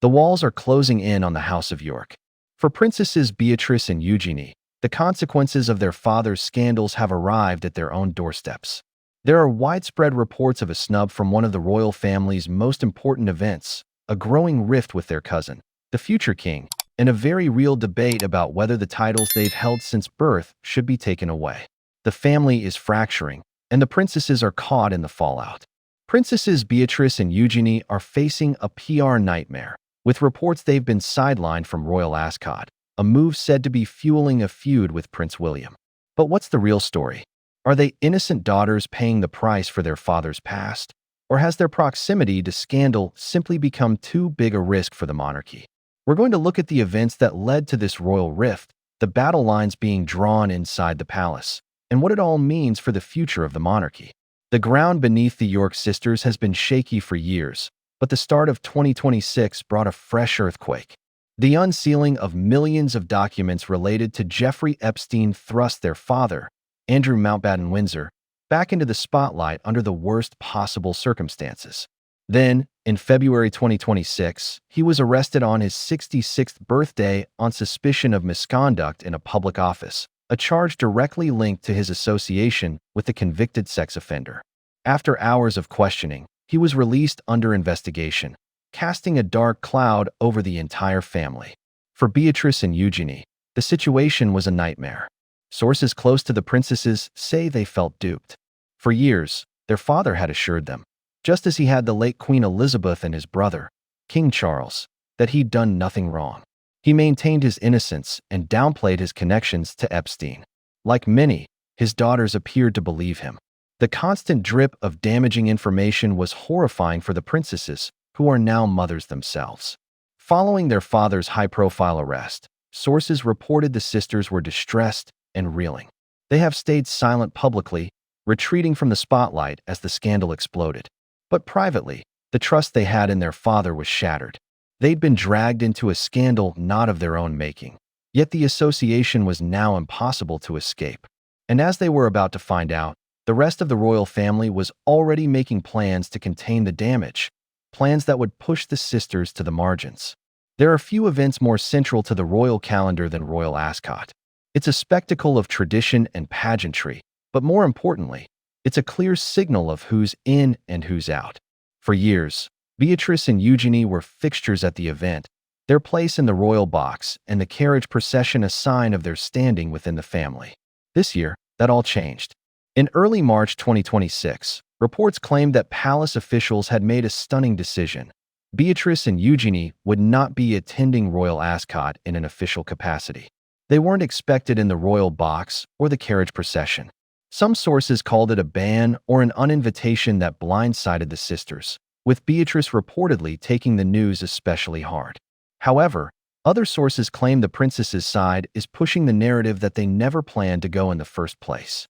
The walls are closing in on the House of York. For Princesses Beatrice and Eugenie, the consequences of their father's scandals have arrived at their own doorsteps. There are widespread reports of a snub from one of the royal family's most important events, a growing rift with their cousin, the future king, and a very real debate about whether the titles they've held since birth should be taken away. The family is fracturing, and the princesses are caught in the fallout. Princesses Beatrice and Eugenie are facing a PR nightmare, with reports they've been sidelined from Royal Ascot, a move said to be fueling a feud with Prince William. But what's the real story? Are they innocent daughters paying the price for their father's past? Or has their proximity to scandal simply become too big a risk for the monarchy? We're going to look at the events that led to this royal rift, the battle lines being drawn inside the palace, and what it all means for the future of the monarchy. The ground beneath the York sisters has been shaky for years, but the start of 2026 brought a fresh earthquake. The unsealing of millions of documents related to Jeffrey Epstein thrust their father, Andrew Mountbatten Windsor, back into the spotlight under the worst possible circumstances. Then, in February 2026, he was arrested on his 66th birthday on suspicion of misconduct in a public office, a charge directly linked to his association with the convicted sex offender. After hours of questioning, he was released under investigation, casting a dark cloud over the entire family. For Beatrice and Eugenie, the situation was a nightmare. Sources close to the princesses say they felt duped. For years, their father had assured them, just as he had the late Queen Elizabeth and his brother, King Charles, that he'd done nothing wrong. He maintained his innocence and downplayed his connections to Epstein. Like many, his daughters appeared to believe him. The constant drip of damaging information was horrifying for the princesses, who are now mothers themselves. Following their father's high-profile arrest, sources reported the sisters were distressed and reeling. They have stayed silent publicly, retreating from the spotlight as the scandal exploded. But privately, the trust they had in their father was shattered. They'd been dragged into a scandal not of their own making. Yet the association was now impossible to escape. And as they were about to find out, the rest of the royal family was already making plans to contain the damage, plans that would push the sisters to the margins. There are few events more central to the royal calendar than Royal Ascot. It's a spectacle of tradition and pageantry, but more importantly, it's a clear signal of who's in and who's out. For years, Beatrice and Eugenie were fixtures at the event, their place in the royal box and the carriage procession a sign of their standing within the family. This year, that all changed. In early March 2026, reports claimed that palace officials had made a stunning decision. Beatrice and Eugenie would not be attending Royal Ascot in an official capacity. They weren't expected in the royal box or the carriage procession. Some sources called it a ban or an uninvitation that blindsided the sisters, with Beatrice reportedly taking the news especially hard. However, other sources claim the princess's side is pushing the narrative that they never planned to go in the first place.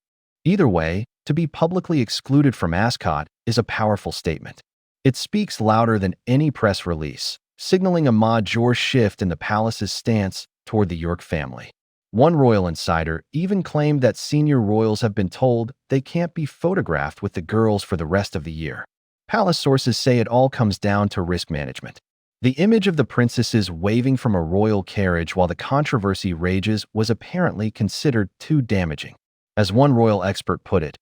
Either way, to be publicly excluded from Ascot is a powerful statement. It speaks louder than any press release, signaling a major shift in the palace's stance toward the York family. One royal insider even claimed that senior royals have been told they can't be photographed with the girls for the rest of the year. Palace sources say it all comes down to risk management. The image of the princesses waving from a royal carriage while the controversy rages was apparently considered too damaging. As one royal expert put it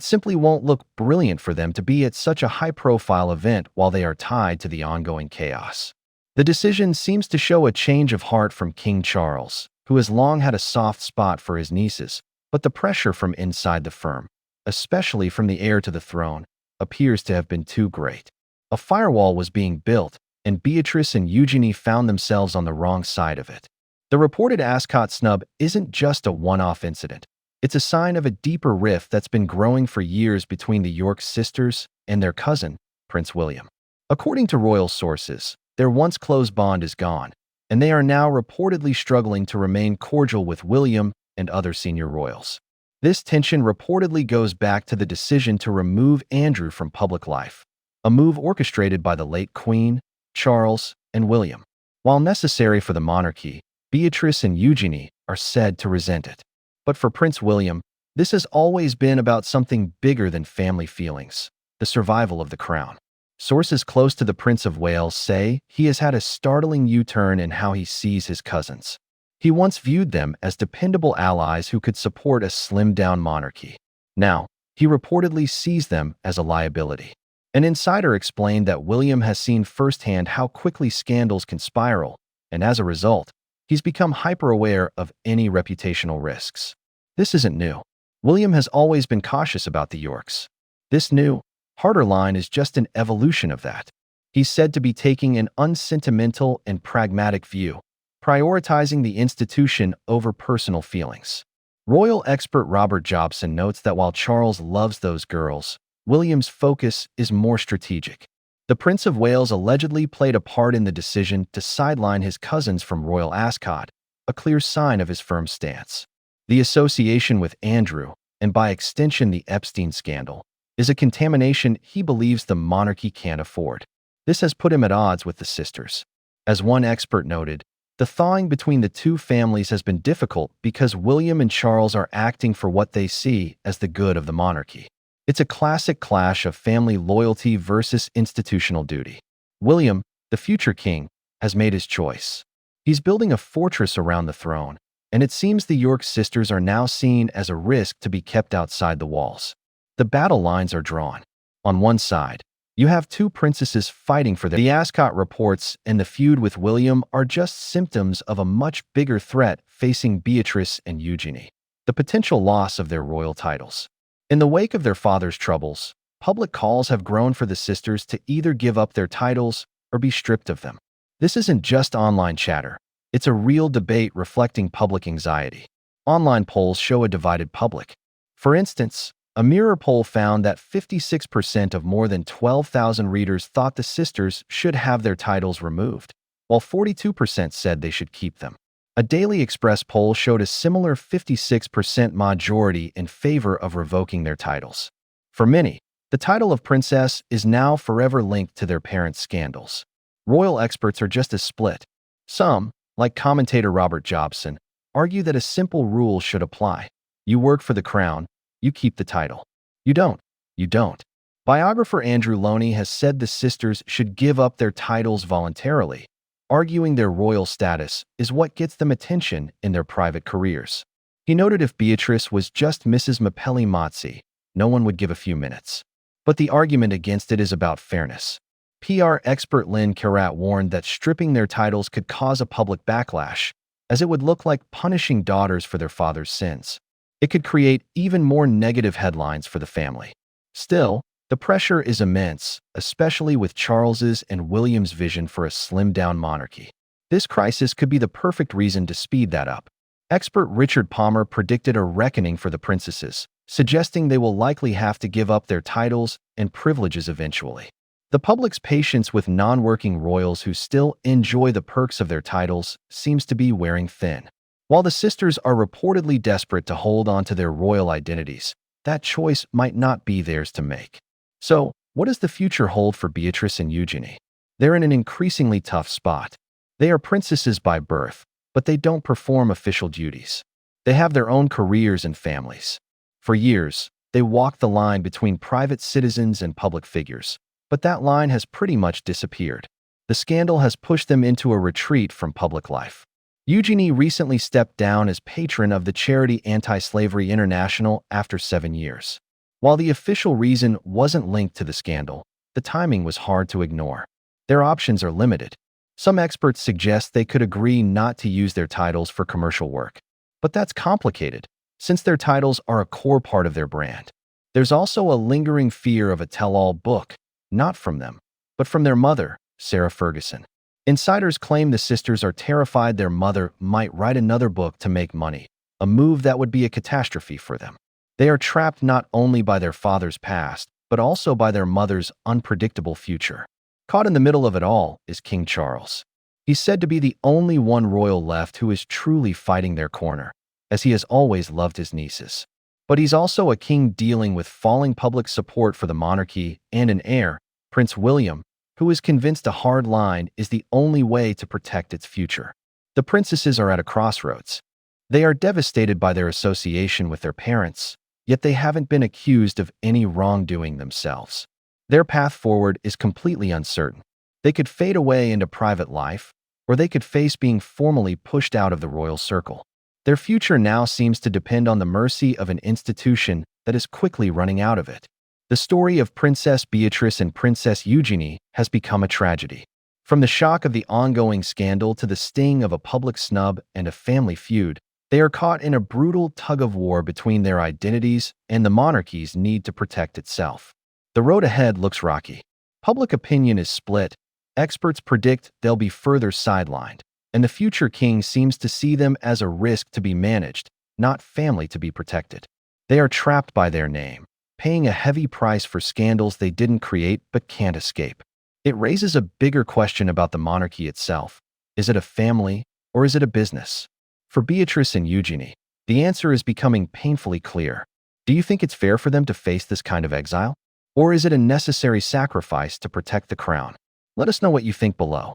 simply won't look brilliant for them to be at such a high-profile event while they are tied to the ongoing chaos. The decision seems to show a change of heart from King Charles, who has long had a soft spot for his nieces, but the pressure from inside the firm, especially from the heir to the throne, appears to have been too great. A firewall was being built, and Beatrice and Eugenie found themselves on the wrong side of it. The reported Ascot snub isn't just a one-off incident. It's a sign of a deeper rift that's been growing for years between the York sisters and their cousin, Prince William. According to royal sources, their once close bond is gone, and they are now reportedly struggling to remain cordial with William and other senior royals. This tension reportedly goes back to the decision to remove Andrew from public life, a move orchestrated by the late Queen, Charles, and William. While necessary for the monarchy, Beatrice and Eugenie are said to resent it. But for Prince William, this has always been about something bigger than family feelings: the survival of the crown. Sources close to the Prince of Wales say he has had a startling U-turn in how he sees his cousins. He once viewed them as dependable allies who could support a slimmed-down monarchy. Now, he reportedly sees them as a liability. An insider explained that William has seen firsthand how quickly scandals can spiral, and as a result, he's become hyper-aware of any reputational risks. This isn't new. William has always been cautious about the Yorks. This new, harder line is just an evolution of that. He's said to be taking an unsentimental and pragmatic view, prioritizing the institution over personal feelings. Royal expert Robert Jobson notes that while Charles loves those girls, William's focus is more strategic. The Prince of Wales allegedly played a part in the decision to sideline his cousins from Royal Ascot, a clear sign of his firm stance. The association with Andrew, and by extension the Epstein scandal, is a contamination he believes the monarchy can't afford. This has put him at odds with the sisters. As one expert noted, the thawing between the two families has been difficult because William and Charles are acting for what they see as the good of the monarchy. It's a classic clash of family loyalty versus institutional duty. William, the future king, has made his choice. He's building a fortress around the throne, and it seems the York sisters are now seen as a risk to be kept outside the walls. The battle lines are drawn. On one side, you have two princesses fighting for the Ascot reports, and the feud with William are just symptoms of a much bigger threat facing Beatrice and Eugenie: the potential loss of their royal titles. In the wake of their father's troubles, public calls have grown for the sisters to either give up their titles or be stripped of them. This isn't just online chatter. It's a real debate reflecting public anxiety. Online polls show a divided public. For instance, a Mirror poll found that 56% of more than 12,000 readers thought the sisters should have their titles removed, while 42% said they should keep them. A Daily Express poll showed a similar 56% majority in favor of revoking their titles. For many, the title of princess is now forever linked to their parents' scandals. Royal experts are just as split. Some, like commentator Robert Jobson, argue that a simple rule should apply: you work for the crown, you keep the title. You don't. You don't. Biographer Andrew Loney has said the sisters should give up their titles voluntarily, arguing their royal status is what gets them attention in their private careers. He noted if Beatrice was just Mrs. Mapelli Mozzi, no one would give a few minutes. But the argument against it is about fairness. PR expert Lynn Carrat warned that stripping their titles could cause a public backlash, as it would look like punishing daughters for their father's sins. It could create even more negative headlines for the family. Still, the pressure is immense, especially with Charles's and William's vision for a slimmed-down monarchy. This crisis could be the perfect reason to speed that up. Expert Richard Palmer predicted a reckoning for the princesses, suggesting they will likely have to give up their titles and privileges eventually. The public's patience with non-working royals who still enjoy the perks of their titles seems to be wearing thin. While the sisters are reportedly desperate to hold on to their royal identities, that choice might not be theirs to make. So, what does the future hold for Beatrice and Eugenie? They're in an increasingly tough spot. They are princesses by birth, but they don't perform official duties. They have their own careers and families. For years, they walked the line between private citizens and public figures, but that line has pretty much disappeared. The scandal has pushed them into a retreat from public life. Eugenie recently stepped down as patron of the charity Anti-Slavery International after 7 years. While the official reason wasn't linked to the scandal, the timing was hard to ignore. Their options are limited. Some experts suggest they could agree not to use their titles for commercial work. But that's complicated, since their titles are a core part of their brand. There's also a lingering fear of a tell-all book, not from them, but from their mother, Sarah Ferguson. Insiders claim the sisters are terrified their mother might write another book to make money, a move that would be a catastrophe for them. They are trapped not only by their father's past, but also by their mother's unpredictable future. Caught in the middle of it all is King Charles. He's said to be the only one royal left who is truly fighting their corner, as he has always loved his nieces. But he's also a king dealing with falling public support for the monarchy and an heir, Prince William, who is convinced a hard line is the only way to protect its future. The princesses are at a crossroads. They are devastated by their association with their parents, yet they haven't been accused of any wrongdoing themselves. Their path forward is completely uncertain. They could fade away into private life, or they could face being formally pushed out of the royal circle. Their future now seems to depend on the mercy of an institution that is quickly running out of it. The story of Princess Beatrice and Princess Eugenie has become a tragedy. From the shock of the ongoing scandal to the sting of a public snub and a family feud, they are caught in a brutal tug-of-war between their identities and the monarchy's need to protect itself. The road ahead looks rocky. Public opinion is split. Experts predict they'll be further sidelined, and the future king seems to see them as a risk to be managed, not family to be protected. They are trapped by their name, paying a heavy price for scandals they didn't create but can't escape. It raises a bigger question about the monarchy itself. Is it a family, or is it a business? For Beatrice and Eugenie, the answer is becoming painfully clear. Do you think it's fair for them to face this kind of exile? Or is it a necessary sacrifice to protect the crown? Let us know what you think below.